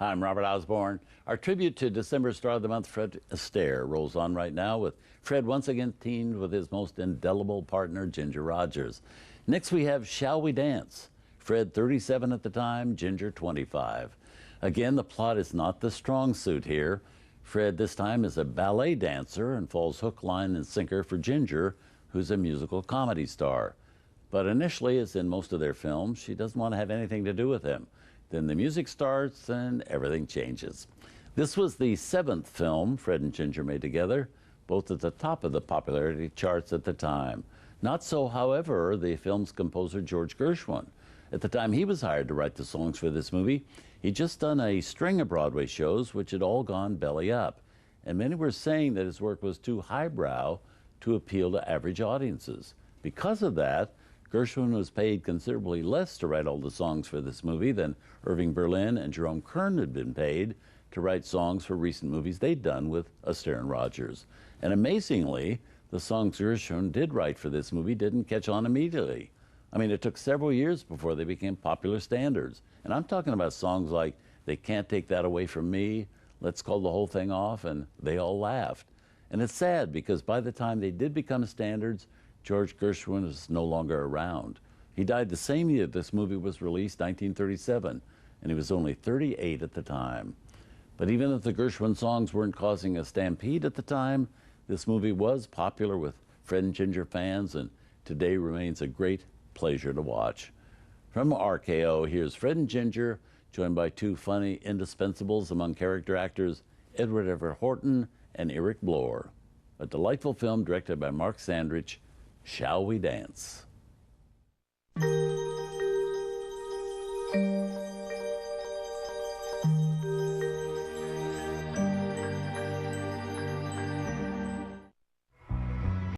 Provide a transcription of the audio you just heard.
Hi, I'm Robert Osborne. Our tribute to December Star of the Month, Fred Astaire, rolls on right now with Fred once again teamed with his most indelible partner, Ginger Rogers. Next we have Shall We Dance? Fred 37 at the time, Ginger 25. Again, the plot is not the strong suit here. Fred this time is a ballet dancer and falls hook, line, and sinker for Ginger, who's a musical comedy star. But initially, as in most of their films, she doesn't want to have anything to do with him. Then the music starts and everything changes. This was the 7th film Fred and Ginger made together, both at the top of the popularity charts at the time. Not so, however, the film's composer George Gershwin. At the time he was hired to write the songs for this movie, he'd just done a string of Broadway shows which had all gone belly up. And many were saying that his work was too highbrow to appeal to average audiences. Because of that, Gershwin was paid considerably less to write all the songs for this movie than Irving Berlin and Jerome Kern had been paid to write songs for recent movies they'd done with Astaire and Rogers. And amazingly, the songs Gershwin did write for this movie didn't catch on immediately. I mean, it took several years before they became popular standards. And I'm talking about songs like They Can't Take That Away From Me, Let's Call the Whole Thing Off, and They All Laughed. And it's sad because by the time they did become standards, George Gershwin is no longer around. He died the same year this movie was released, 1937, and he was only 38 at the time. But even if the Gershwin songs weren't causing a stampede at the time, this movie was popular with Fred and Ginger fans, and today remains a great pleasure to watch. From RKO, here's Fred and Ginger, joined by two funny indispensables among character actors, Edward Everett Horton and Eric Blore. A delightful film directed by Mark Sandrich, Shall We Dance?